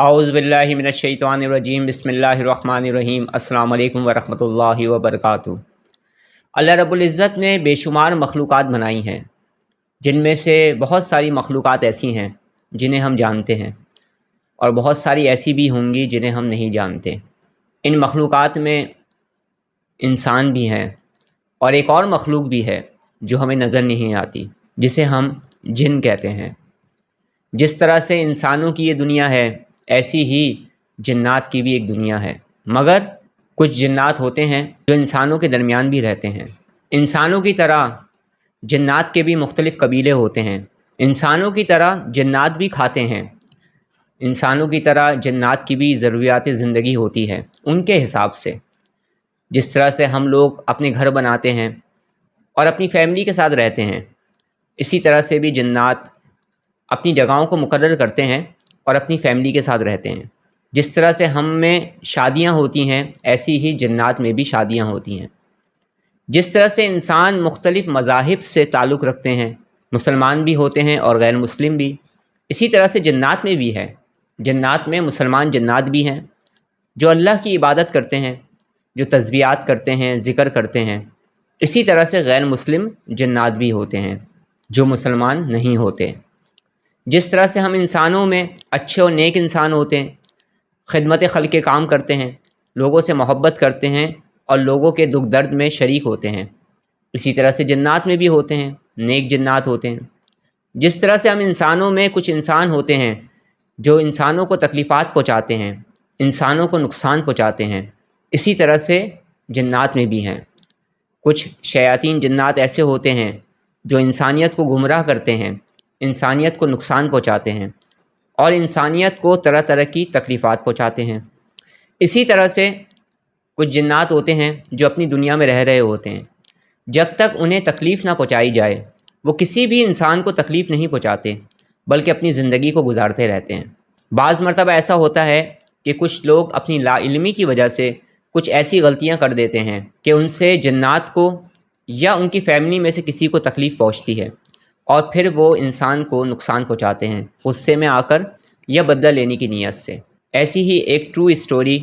اعوذ باللہ من الشیطان الرجیم بسم اللہ الرحمن الرحیم السلام علیکم ورحمۃ اللہ وبرکاتہ۔ اللہ رب العزت نے بے شمار مخلوقات بنائی ہیں، جن میں سے بہت ساری مخلوقات ایسی ہیں جنہیں ہم جانتے ہیں، اور بہت ساری ایسی بھی ہوں گی جنہیں ہم نہیں جانتے۔ ان مخلوقات میں انسان بھی ہیں، اور ایک اور مخلوق بھی ہے جو ہمیں نظر نہیں آتی، جسے ہم جن کہتے ہیں۔ جس طرح سے انسانوں کی یہ دنیا ہے، ایسی ہی جنات کی بھی ایک دنیا ہے، مگر کچھ جنات ہوتے ہیں جو انسانوں کے درمیان بھی رہتے ہیں۔ انسانوں کی طرح جنات کے بھی مختلف قبیلے ہوتے ہیں۔ انسانوں کی طرح جنات بھی کھاتے ہیں، انسانوں کی طرح جنات کی بھی ضروریات زندگی ہوتی ہے ان کے حساب سے۔ جس طرح سے ہم لوگ اپنے گھر بناتے ہیں اور اپنی فیملی کے ساتھ رہتے ہیں، اسی طرح سے بھی جنات اپنی جگہوں کو مقرر کرتے ہیں اور اپنی فیملی کے ساتھ رہتے ہیں۔ جس طرح سے ہم میں شادیاں ہوتی ہیں، ایسی ہی جنات میں بھی شادیاں ہوتی ہیں۔ جس طرح سے انسان مختلف مذاہب سے تعلق رکھتے ہیں، مسلمان بھی ہوتے ہیں اور غیر مسلم بھی، اسی طرح سے جنات میں بھی ہے۔ جنات میں مسلمان جنات بھی ہیں جو اللہ کی عبادت کرتے ہیں، جو تسبیحات کرتے ہیں، ذکر کرتے ہیں۔ اسی طرح سے غیر مسلم جنات بھی ہوتے ہیں جو مسلمان نہیں ہوتے۔ جس طرح سے ہم انسانوں میں اچھے اور نیک انسان ہوتے ہیں، خدمت خلق کے کام کرتے ہیں، لوگوں سے محبت کرتے ہیں اور لوگوں کے دکھ درد میں شریک ہوتے ہیں، اسی طرح سے جنات میں بھی ہوتے ہیں، نیک جنات ہوتے ہیں۔ جس طرح سے ہم انسانوں میں کچھ انسان ہوتے ہیں جو انسانوں کو تکلیفات پہنچاتے ہیں، انسانوں کو نقصان پہنچاتے ہیں، اسی طرح سے جنات میں بھی ہیں۔ کچھ شیاطین جنات ایسے ہوتے ہیں جو انسانیت کو گمراہ کرتے ہیں، انسانیت کو نقصان پہنچاتے ہیں اور انسانیت کو طرح طرح کی تکلیفات پہنچاتے ہیں۔ اسی طرح سے کچھ جنات ہوتے ہیں جو اپنی دنیا میں رہ رہے ہوتے ہیں، جب تک انہیں تکلیف نہ پہنچائی جائے وہ کسی بھی انسان کو تکلیف نہیں پہنچاتے، بلکہ اپنی زندگی کو گزارتے رہتے ہیں۔ بعض مرتبہ ایسا ہوتا ہے کہ کچھ لوگ اپنی لا علمی کی وجہ سے کچھ ایسی غلطیاں کر دیتے ہیں کہ ان سے جنات کو یا ان کی فیملی میں سے کسی کو تکلیف پہنچتی ہے، اور پھر وہ انسان کو نقصان پہنچاتے ہیں غصے میں آ کر یا بدلہ لینے کی نیت سے۔ ایسی ہی ایک ٹرو اسٹوری،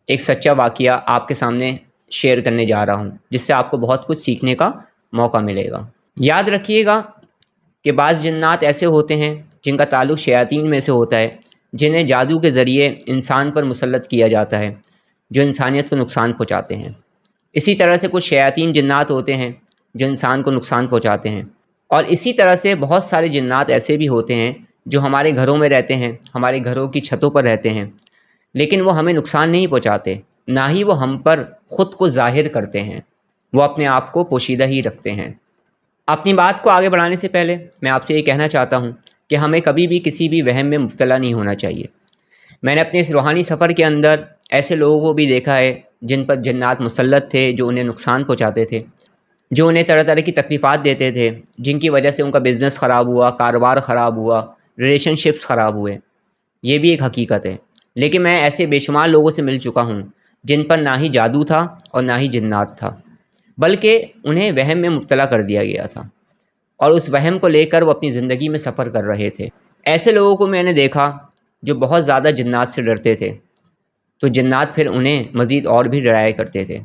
ایک سچا واقعہ آپ کے سامنے شیئر کرنے جا رہا ہوں، جس سے آپ کو بہت کچھ سیکھنے کا موقع ملے گا۔ یاد رکھیے گا کہ بعض جنات ایسے ہوتے ہیں جن کا تعلق شیاطین میں سے ہوتا ہے، جنہیں جادو کے ذریعے انسان پر مسلط کیا جاتا ہے، جو انسانیت کو نقصان پہنچاتے ہیں۔ اسی طرح سے کچھ شیاطین جنات ہوتے ہیں جو انسان کو نقصان پہنچاتے ہیں، اور اسی طرح سے بہت سارے جنات ایسے بھی ہوتے ہیں جو ہمارے گھروں میں رہتے ہیں، ہمارے گھروں کی چھتوں پر رہتے ہیں، لیکن وہ ہمیں نقصان نہیں پہنچاتے، نہ ہی وہ ہم پر خود کو ظاہر کرتے ہیں، وہ اپنے آپ کو پوشیدہ ہی رکھتے ہیں۔ اپنی بات کو آگے بڑھانے سے پہلے میں آپ سے یہ کہنا چاہتا ہوں کہ ہمیں کبھی بھی کسی بھی وہم میں مبتلا نہیں ہونا چاہیے۔ میں نے اپنے اس روحانی سفر کے اندر ایسے لوگوں کو بھی دیکھا ہے جن پر جنات مسلط تھے، جو انہیں نقصان پہنچاتے تھے، جو انہیں طرح طرح کی تکلیفات دیتے تھے، جن کی وجہ سے ان کا بزنس خراب ہوا، کاروبار خراب ہوا، ریلیشن شپس خراب ہوئے۔ یہ بھی ایک حقیقت ہے۔ لیکن میں ایسے بے شمار لوگوں سے مل چکا ہوں جن پر نہ ہی جادو تھا اور نہ ہی جنات تھا، بلکہ انہیں وہم میں مبتلا کر دیا گیا تھا، اور اس وہم کو لے کر وہ اپنی زندگی میں سفر کر رہے تھے۔ ایسے لوگوں کو میں نے دیکھا جو بہت زیادہ جنات سے ڈرتے تھے، تو جنات پھر انہیں مزید اور بھی ڈرایا کرتے تھے۔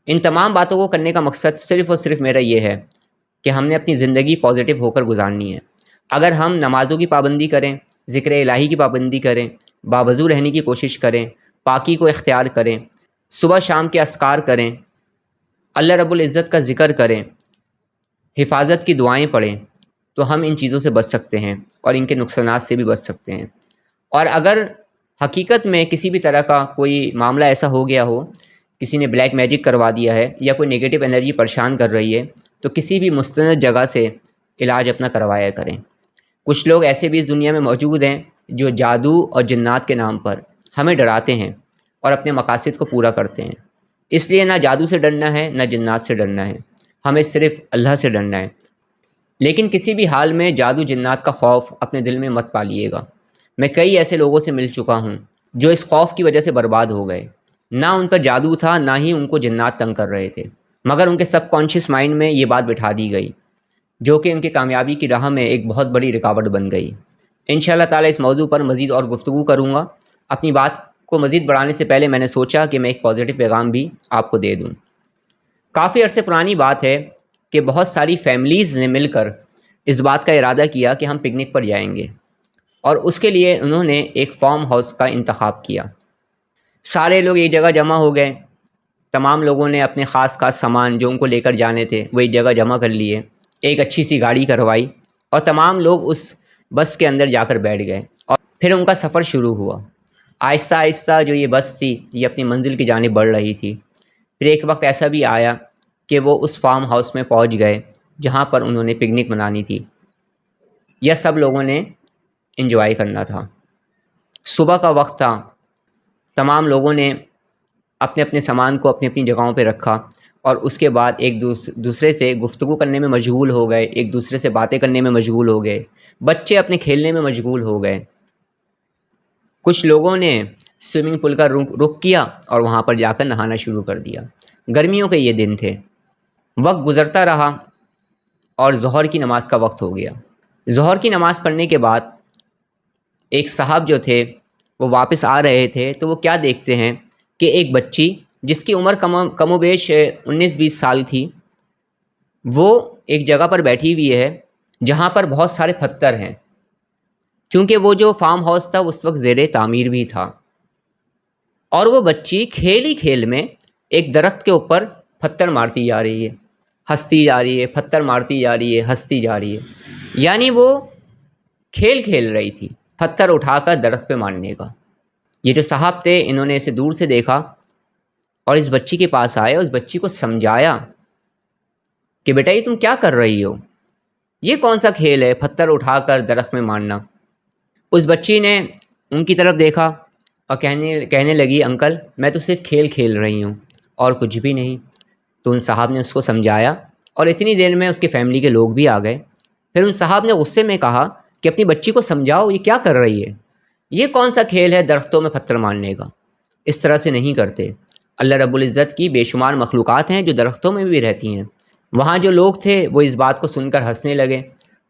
ان تمام باتوں کو کرنے کا مقصد صرف اور صرف میرا یہ ہے کہ ہم نے اپنی زندگی پازیٹیو ہو کر گزارنی ہے۔ اگر ہم نمازوں کی پابندی کریں، ذکر الہی کی پابندی کریں، باوضو رہنے کی کوشش کریں، پاکی کو اختیار کریں، صبح شام کے اذکار کریں، اللہ رب العزت کا ذکر کریں، حفاظت کی دعائیں پڑھیں، تو ہم ان چیزوں سے بچ سکتے ہیں اور ان کے نقصانات سے بھی بچ سکتے ہیں۔ اور اگر حقیقت میں کسی بھی طرح کا کوئی معاملہ ایسا ہو گیا ہو، کسی نے بلیک میجک کروا دیا ہے یا کوئی نگیٹو انرجی پریشان کر رہی ہے، تو کسی بھی مستند جگہ سے علاج اپنا کروایا کریں۔ کچھ لوگ ایسے بھی اس دنیا میں موجود ہیں جو جادو اور جنات کے نام پر ہمیں ڈراتے ہیں اور اپنے مقاصد کو پورا کرتے ہیں۔ اس لیے نہ جادو سے ڈرنا ہے، نہ جنات سے ڈرنا ہے، ہمیں صرف اللہ سے ڈرنا ہے۔ لیکن کسی بھی حال میں جادو جنات کا خوف اپنے دل میں مت پالیے گا۔ میں کئی ایسے لوگوں سے مل چکا ہوں جو اس خوف کی وجہ سے برباد ہو گئے۔ نہ ان پر جادو تھا، نہ ہی ان کو جنات تنگ کر رہے تھے، مگر ان کے سب کانشیس مائنڈ میں یہ بات بٹھا دی گئی، جو کہ ان کی کامیابی کی راہ میں ایک بہت بڑی رکاوٹ بن گئی۔ انشاءاللہ تعالی اس موضوع پر مزید اور گفتگو کروں گا۔ اپنی بات کو مزید بڑھانے سے پہلے میں نے سوچا کہ میں ایک پازیٹیو پیغام بھی آپ کو دے دوں۔ کافی عرصے پرانی بات ہے کہ بہت ساری فیملیز نے مل کر اس بات کا ارادہ کیا کہ ہم پکنک پر جائیں گے، اور اس کے لیے انہوں نے ایک فارم ہاؤس کا انتخاب کیا۔ سارے لوگ ایک جگہ جمع ہو گئے، تمام لوگوں نے اپنے خاص سامان جو ان کو لے کر جانے تھے وہ ایک جگہ جمع کر لیے، ایک اچھی سی گاڑی کروائی اور تمام لوگ اس بس کے اندر جا کر بیٹھ گئے، اور پھر ان کا سفر شروع ہوا۔ آہستہ آہستہ جو یہ بس تھی یہ اپنی منزل کی جانب بڑھ رہی تھی۔ پھر ایک وقت ایسا بھی آیا کہ وہ اس فارم ہاؤس میں پہنچ گئے جہاں پر انہوں نے پکنک منانی تھی یا سب لوگوں نے انجوائے کرنا تھا۔ صبح کا وقت تھا، تمام لوگوں نے اپنے اپنے سامان کو اپنی اپنی جگہوں پہ رکھا، اور اس کے بعد ایک دوسرے سے گفتگو کرنے میں مشغول ہو گئے، ایک دوسرے سے باتیں کرنے میں مشغول ہو گئے، بچے اپنے کھیلنے میں مشغول ہو گئے۔ کچھ لوگوں نے سوئمنگ پول کا رخ کیا اور وہاں پر جا کر نہانا شروع کر دیا۔ گرمیوں کے یہ دن تھے، وقت گزرتا رہا اور ظہر کی نماز کا وقت ہو گیا۔ ظہر کی نماز پڑھنے کے بعد ایک صاحب جو تھے وہ واپس آ رہے تھے، تو وہ کیا دیکھتے ہیں کہ ایک بچی جس کی عمر کم و بیش 19-20 سال تھی، وہ ایک جگہ پر بیٹھی ہوئی ہے جہاں پر بہت سارے پتھر ہیں، کیونکہ وہ جو فارم ہاؤس تھا اس وقت زیر تعمیر بھی تھا، اور وہ بچی کھیل ہی کھیل میں ایک درخت کے اوپر پتھر مارتی جا رہی ہے، ہنستی جا رہی ہے، پتھر مارتی جا رہی ہے، ہنستی جا رہی ہے، یعنی وہ کھیل رہی تھی پتھر اٹھا کر درخت پہ مارنے کا۔ یہ جو صاحب تھے انہوں نے اسے دور سے دیکھا اور اس بچی کے پاس آئے، اس بچی کو سمجھایا کہ بیٹا یہ تم کیا کر رہی ہو، یہ کون سا کھیل ہے پتھر اٹھا کر درخت میں مارنا۔ اس بچی نے ان کی طرف دیکھا اور کہنے لگی انکل میں تو صرف کھیل رہی ہوں اور کچھ بھی نہیں۔ تو ان صاحب نے اس کو سمجھایا اور اتنی دیر میں اس کے فیملی کے لوگ بھی آ گئے۔ پھر ان صاحب نے غصے میں کہا کہ اپنی بچی کو سمجھاؤ یہ کیا کر رہی ہے، یہ کون سا کھیل ہے درختوں میں پتھر مارنے کا، اس طرح سے نہیں کرتے۔ اللہ رب العزت کی بے شمار مخلوقات ہیں جو درختوں میں بھی رہتی ہیں۔ وہاں جو لوگ تھے وہ اس بات کو سن کر ہنسنے لگے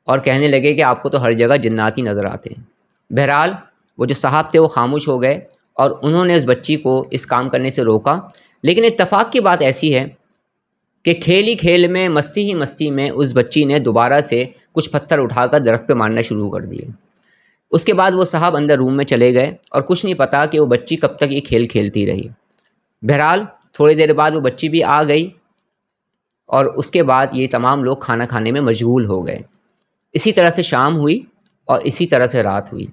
اور کہنے لگے کہ آپ کو تو ہر جگہ جنات ہی نظر آتے ہیں۔ بہرحال وہ جو صاحب تھے وہ خاموش ہو گئے اور انہوں نے اس بچی کو اس کام کرنے سے روکا، لیکن اتفاق کی بات ایسی ہے کہ کھیل ہی کھیل میں مستی ہی مستی میں اس بچی نے دوبارہ سے کچھ پتھر اٹھا کر درخت پہ مارنا شروع کر دیے۔ اس کے بعد وہ صاحب اندر روم میں چلے گئے اور کچھ نہیں پتا کہ وہ بچی کب تک یہ کھیل کھیلتی رہی۔ بہرحال تھوڑی دیر بعد وہ بچی بھی آ گئی اور اس کے بعد یہ تمام لوگ کھانا کھانے میں مشغول ہو گئے۔ اسی طرح سے شام ہوئی اور اسی طرح سے رات ہوئی،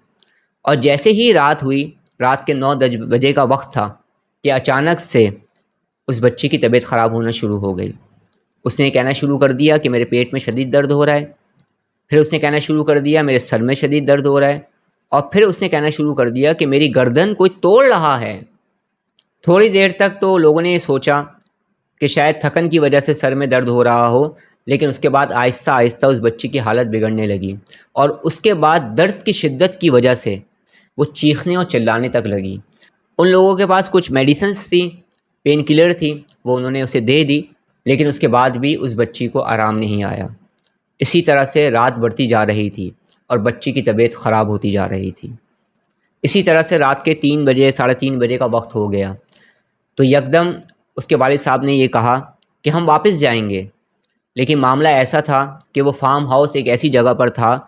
اور جیسے ہی رات ہوئی، رات کے 9 بجے کا وقت تھا کہ اچانک سے اس بچی کی طبیعت خراب ہونا شروع ہو گئی۔ اس نے کہنا شروع کر دیا کہ میرے پیٹ میں شدید درد ہو رہا ہے، پھر اس نے کہنا شروع کر دیا میرے سر میں شدید درد ہو رہا ہے، اور پھر اس نے کہنا شروع کر دیا کہ میری گردن کوئی توڑ رہا ہے۔ تھوڑی دیر تک تو لوگوں نے یہ سوچا کہ شاید تھکن کی وجہ سے سر میں درد ہو رہا ہو، لیکن اس کے بعد آہستہ آہستہ اس بچی کی حالت بگڑنے لگی، اور اس کے بعد درد کی شدت کی وجہ سے وہ چیخنے اور چلانے تک لگی۔ ان لوگوں کے پاس کچھ میڈیسنز تھیں، پین کلر تھی، وہ انہوں نے اسے دے دی، لیکن اس کے بعد بھی اس بچی کو آرام نہیں آیا۔ اسی طرح سے رات بڑھتی جا رہی تھی اور بچی کی طبیعت خراب ہوتی جا رہی تھی۔ اسی طرح سے رات کے 3 بجے 3:30 بجے کا وقت ہو گیا تو یکدم اس کے والد صاحب نے یہ کہا کہ ہم واپس جائیں گے، لیکن معاملہ ایسا تھا کہ وہ فارم ہاؤس ایک ایسی جگہ پر تھا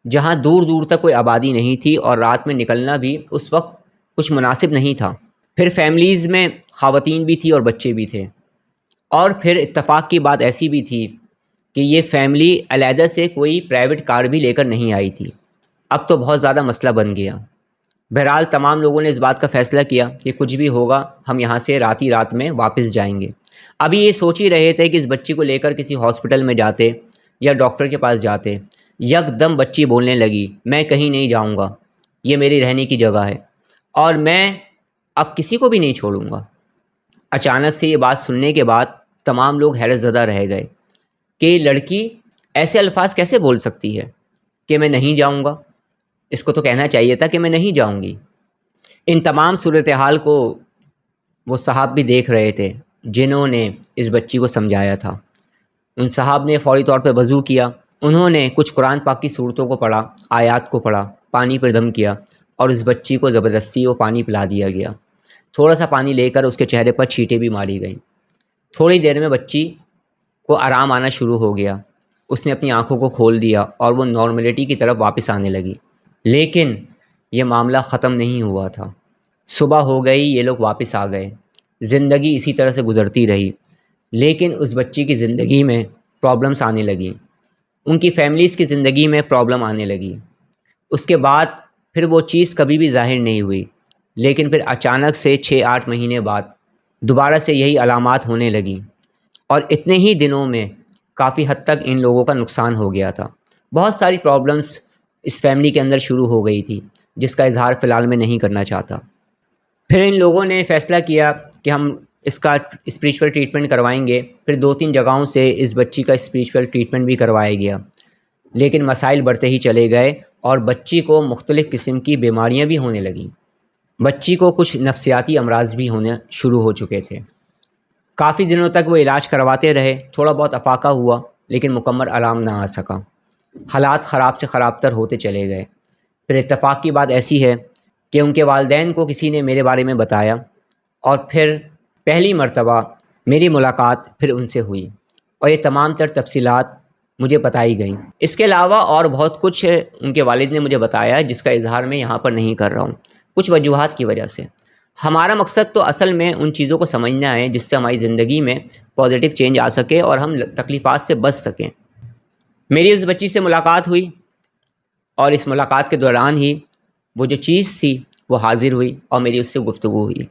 جہاں دور دور تک کوئی آبادی نہیں تھی، اور رات میں نکلنا بھی اس وقت کچھ مناسب نہیں تھا۔ پھر فیملیز میں خواتین بھی تھی اور بچے بھی تھے، اور پھر اتفاق کی بات ایسی بھی تھی کہ یہ فیملی علیحدہ سے کوئی پرائیویٹ کار بھی لے کر نہیں آئی تھی۔ اب تو بہت زیادہ مسئلہ بن گیا۔ بہرحال تمام لوگوں نے اس بات کا فیصلہ کیا کہ کچھ بھی ہوگا ہم یہاں سے رات ہی رات میں واپس جائیں گے۔ ابھی یہ سوچ ہی رہے تھے کہ اس بچی کو لے کر کسی ہاسپٹل میں جاتے یا ڈاکٹر کے پاس جاتے، یکدم بچی بولنے لگی میں کہیں نہیں جاؤں گا، یہ میری رہنے کی جگہ ہے اور میں اب کسی کو بھی نہیں چھوڑوں گا۔ اچانک سے یہ بات سننے کے بعد تمام لوگ حیرت زدہ رہ گئے کہ لڑکی ایسے الفاظ کیسے بول سکتی ہے کہ میں نہیں جاؤں گا، اس کو تو کہنا چاہیے تھا کہ میں نہیں جاؤں گی۔ ان تمام صورتحال کو وہ صاحب بھی دیکھ رہے تھے جنہوں نے اس بچی کو سمجھایا تھا۔ ان صاحب نے فوری طور پہ وضو کیا، انہوں نے کچھ قرآن پاک کی صورتوں کو پڑھا، آیات کو پڑھا، پانی پر دم کیا اور اس بچی کو زبردستی وہ پانی پلا دیا گیا۔ تھوڑا سا پانی لے کر اس کے چہرے پر چھینٹیں بھی ماری گئیں۔ تھوڑی دیر میں بچی کو آرام آنا شروع ہو گیا، اس نے اپنی آنکھوں کو کھول دیا اور وہ نارملٹی کی طرف واپس آنے لگی۔ لیکن یہ معاملہ ختم نہیں ہوا تھا۔ صبح ہو گئی، یہ لوگ واپس آ گئے، زندگی اسی طرح سے گزرتی رہی، لیکن اس بچی کی زندگی میں پرابلمس آنے لگیں، ان کی فیملیز کی زندگی میں پرابلم آنے لگی۔ اس کے بعد پھر وہ چیز کبھی بھی ظاہر نہیں ہوئی، لیکن پھر اچانک سے 6-8 مہینے بعد دوبارہ سے یہی علامات ہونے لگیں، اور اتنے ہی دنوں میں کافی حد تک ان لوگوں کا نقصان ہو گیا تھا۔ بہت ساری پرابلمس اس فیملی کے اندر شروع ہو گئی تھی، جس کا اظہار فی الحال میں نہیں کرنا چاہتا۔ پھر ان لوگوں نے فیصلہ کیا کہ ہم اس کا اسپریچول ٹریٹمنٹ کروائیں گے۔ پھر 2-3 جگہوں سے اس بچی کا اسپریچول ٹریٹمنٹ بھی کروایا گیا، لیکن مسائل بڑھتے ہی چلے گئے اور بچی کو مختلف قسم کی بیماریاں بھی ہونے لگیں۔ بچی کو کچھ نفسیاتی امراض بھی ہونے شروع ہو چکے تھے۔ کافی دنوں تک وہ علاج کرواتے رہے، تھوڑا بہت افاقہ ہوا، لیکن مکمل آرام نہ آ سکا۔ حالات خراب سے خراب تر ہوتے چلے گئے۔ پھر اتفاق کی بات ایسی ہے کہ ان کے والدین کو کسی نے میرے بارے میں بتایا، اور پھر پہلی مرتبہ میری ملاقات پھر ان سے ہوئی، اور یہ تمام تر تفصیلات مجھے بتائی گئیں۔ اس کے علاوہ اور بہت کچھ ان کے والد نے مجھے بتایا، جس کا اظہار میں یہاں پر نہیں کر رہا ہوں، کچھ وجوہات کی وجہ سے۔ ہمارا مقصد تو اصل میں ان چیزوں کو سمجھنا ہے جس سے ہماری زندگی میں پازیٹیو چینج آ سکے اور ہم تکلیفات سے بچ سکیں۔ میری اس بچی سے ملاقات ہوئی، اور اس ملاقات کے دوران ہی وہ جو چیز تھی وہ حاضر ہوئی اور میری اس سے گفتگو ہوئی۔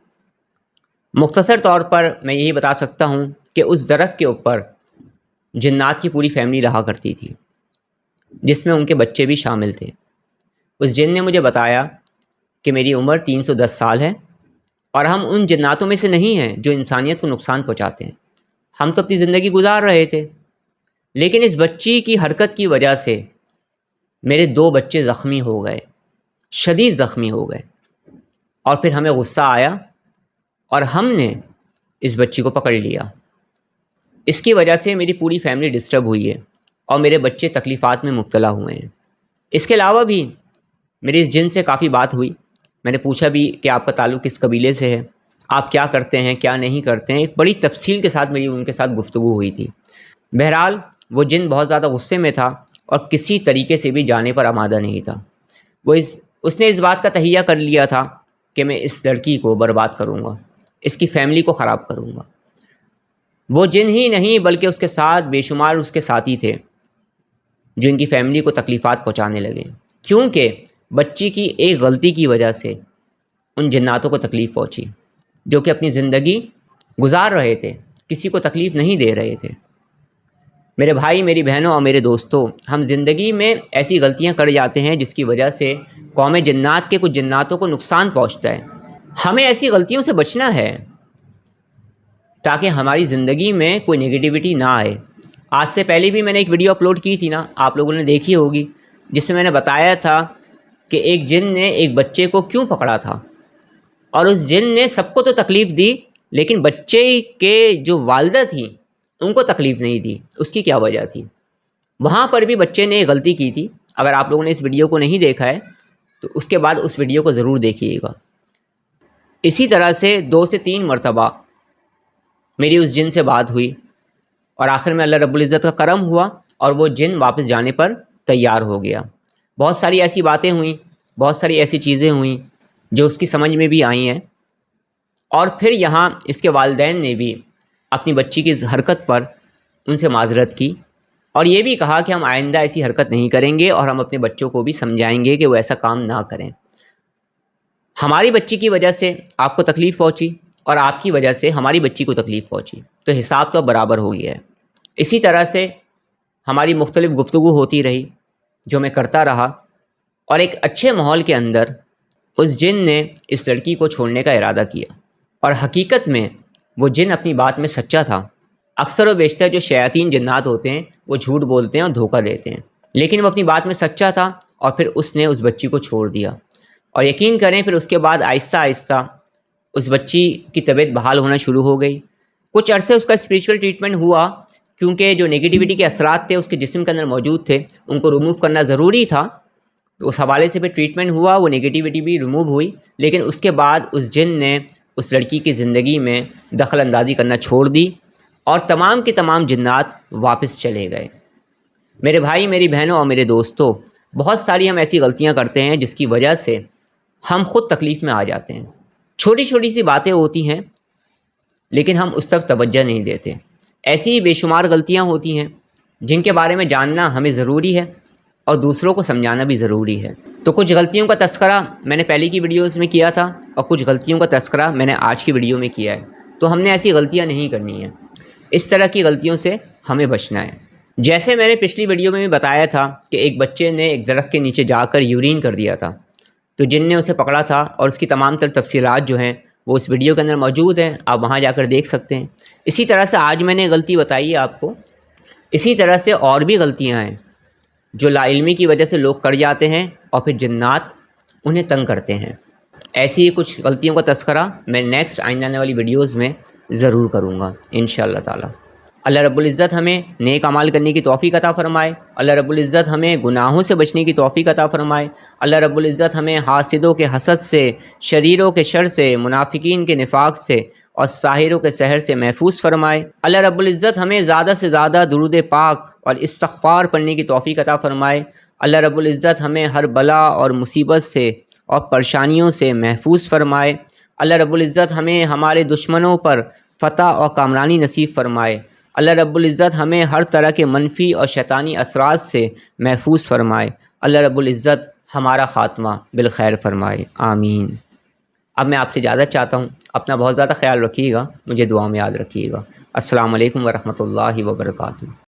مختصر طور پر میں یہی بتا سکتا ہوں کہ اس درخت کے اوپر جنات کی پوری فیملی رہا کرتی تھی، جس میں ان کے بچے بھی شامل تھے۔ اس جن نے مجھے بتایا کہ میری عمر 310 سال ہے، اور ہم ان جناتوں میں سے نہیں ہیں جو انسانیت کو نقصان پہنچاتے ہیں۔ ہم تو اپنی زندگی گزار رہے تھے، لیکن اس بچی کی حرکت کی وجہ سے میرے 2 بچے زخمی ہو گئے، شدید زخمی ہو گئے، اور پھر ہمیں غصہ آیا اور ہم نے اس بچی کو پکڑ لیا۔ اس کی وجہ سے میری پوری فیملی ڈسٹرب ہوئی ہے، اور میرے بچے تکلیفات میں مبتلا ہوئے ہیں۔ اس کے علاوہ بھی میری اس جن سے کافی بات ہوئی۔ میں نے پوچھا بھی کہ آپ کا تعلق کس قبیلے سے ہے، آپ کیا کرتے ہیں کیا نہیں کرتے ہیں، ایک بڑی تفصیل کے ساتھ میری ان کے ساتھ گفتگو ہوئی تھی۔ بہرحال وہ جن بہت زیادہ غصے میں تھا اور کسی طریقے سے بھی جانے پر آمادہ نہیں تھا۔ اس نے اس بات کا تہیہ کر لیا تھا کہ میں اس لڑکی کو برباد کروں گا، اس کی فیملی کو خراب کروں گا۔ وہ جن ہی نہیں بلکہ اس کے ساتھ بے شمار اس کے ساتھی تھے جو ان کی فیملی کو تکلیفات پہنچانے لگے، کیونکہ بچی کی ایک غلطی کی وجہ سے ان جناتوں کو تکلیف پہنچی، جو کہ اپنی زندگی گزار رہے تھے، کسی کو تکلیف نہیں دے رہے تھے۔ میرے بھائی، میری بہنوں اور میرے دوستوں، ہم زندگی میں ایسی غلطیاں کر جاتے ہیں جس کی وجہ سے قوم جنات کے کچھ جناتوں کو نقصان پہنچتا ہے۔ ہمیں ایسی غلطیوں سے بچنا ہے تاکہ ہماری زندگی میں کوئی نگیٹیوٹی نہ آئے۔ آج سے پہلے بھی میں نے ایک ویڈیو اپلوڈ کی تھی نا، آپ لوگوں نے دیکھی ہوگی، جس میں نے بتایا تھا کہ ایک جن نے ایک بچے کو کیوں پکڑا تھا، اور اس جن نے سب کو تو تکلیف دی، لیکن بچے کے جو والدہ تھیں ان کو تکلیف نہیں دی۔ اس کی کیا وجہ تھی؟ وہاں پر بھی بچے نے غلطی کی تھی۔ اگر آپ لوگوں نے اس ویڈیو کو نہیں دیکھا ہے تو اس کے بعد اس ویڈیو کو ضرور دیکھیے گا۔ اسی طرح سے 2 سے 3 مرتبہ میری اس جن سے بات ہوئی، اور آخر میں اللہ رب العزت کا کرم ہوا اور وہ جن واپس جانے پر تیار ہو گیا۔ بہت ساری ایسی باتیں ہوئیں، بہت ساری ایسی چیزیں ہوئیں جو اس کی سمجھ میں بھی آئی ہیں، اور پھر یہاں اس کے والدین نے بھی اپنی بچی کی حرکت پر ان سے معذرت کی، اور یہ بھی کہا کہ ہم آئندہ ایسی حرکت نہیں کریں گے، اور ہم اپنے بچوں کو بھی سمجھائیں گے کہ وہ ایسا کام نہ کریں۔ ہماری بچی کی وجہ سے آپ کو تکلیف پہنچی، اور آپ کی وجہ سے ہماری بچی کو تکلیف پہنچی، تو حساب تو اب برابر ہو گیا ہے۔ اسی طرح سے ہماری مختلف گفتگو ہوتی رہی، جو میں کرتا رہا، اور ایک اچھے ماحول کے اندر اس جن نے اس لڑکی کو چھوڑنے کا ارادہ کیا، اور حقیقت میں وہ جن اپنی بات میں سچا تھا۔ اکثر و بیشتر جو شیاطین جنات ہوتے ہیں وہ جھوٹ بولتے ہیں اور دھوکہ دیتے ہیں، لیکن وہ اپنی بات میں سچا تھا، اور پھر اس نے اس بچی کو چھوڑ دیا۔ اور یقین کریں پھر اس کے بعد آہستہ آہستہ اس بچی کی طبیعت بحال ہونا شروع ہو گئی۔ کچھ عرصے اس کا اسپریچول ٹریٹمنٹ ہوا، کیونکہ جو نگیٹیوٹی کے اثرات تھے اس کے جسم کے اندر موجود تھے، ان کو ریموو کرنا ضروری تھا، تو اس حوالے سے بھی ٹریٹمنٹ ہوا، وہ نگیٹیوٹی بھی ریموو ہوئی، لیکن اس کے بعد اس جن نے اس لڑکی کی زندگی میں دخل اندازی کرنا چھوڑ دی اور تمام کے تمام جنات واپس چلے گئے۔ میرے بھائی، میری بہنوں اور میرے دوستوں، بہت ساری ہم ایسی غلطیاں کرتے ہیں جس کی وجہ سے ہم خود تکلیف میں آ جاتے ہیں۔ چھوٹی چھوٹی سی باتیں ہوتی ہیں لیکن ہم اس طرف توجہ نہیں دیتے۔ ایسی ہی بے شمار غلطیاں ہوتی ہیں جن کے بارے میں جاننا ہمیں ضروری ہے اور دوسروں کو سمجھانا بھی ضروری ہے۔ تو کچھ غلطیوں کا تذکرہ میں نے پہلے کی ویڈیوز میں کیا تھا اور کچھ غلطیوں کا تذکرہ میں نے آج کی ویڈیو میں کیا ہے۔ تو ہم نے ایسی غلطیاں نہیں کرنی ہیں، اس طرح کی غلطیوں سے ہمیں بچنا ہے۔ جیسے میں نے پچھلی ویڈیو میں بھی بتایا تھا کہ ایک بچے نے ایک درخت کے نیچے جا کر یورین کر دیا تھا، تو جن نے اسے پکڑا تھا، اور اس کی تمام تر تفصیلات جو ہیں وہ اس ویڈیو کے اندر موجود ہیں، آپ وہاں جا کر دیکھ سکتے ہیں۔ اسی طرح سے آج میں نے غلطی بتائی ہے آپ کو، اسی طرح سے اور بھی غلطیاں ہیں جو لا علمی کی وجہ سے لوگ کر جاتے ہیں اور پھر جنات انہیں تنگ کرتے ہیں۔ ایسی ہی کچھ غلطیوں کا تذکرہ میں نیکسٹ آئندہ آنے والی ویڈیوز میں ضرور کروں گا انشاءاللہ تعالی۔ اللہ رب العزت ہمیں نیک اعمال کرنے کی توفیق عطا فرمائے، اللہ رب العزت ہمیں گناہوں سے بچنے کی توفیق عطا فرمائے، اللہ رب العزت ہمیں حاسدوں کے حسد سے، شریروں کے شر سے، منافقین کے نفاق سے اور ساحروں کے سحر سے محفوظ فرمائے۔ اللہ رب العزت ہمیں زیادہ سے زیادہ درود پاک اور استغفار پڑھنے کی توفیق عطا فرمائے۔ اللہ رب العزت ہمیں ہر بلا اور مصیبت سے اور پریشانیوں سے محفوظ فرمائے۔ اللہ رب العزت ہمیں ہمارے دشمنوں پر فتح اور کامرانی نصیب فرمائے۔ اللہ رب العزت ہمیں ہر طرح کے منفی اور شیطانی اثرات سے محفوظ فرمائے۔ اللہ رب العزت ہمارا خاتمہ بالخیر فرمائے، آمین۔ اب میں آپ سے اجازت چاہتا ہوں، اپنا بہت زیادہ خیال رکھیے گا، مجھے دعا میں یاد رکھیے گا۔ السلام علیکم ورحمۃ اللہ وبرکاتہ۔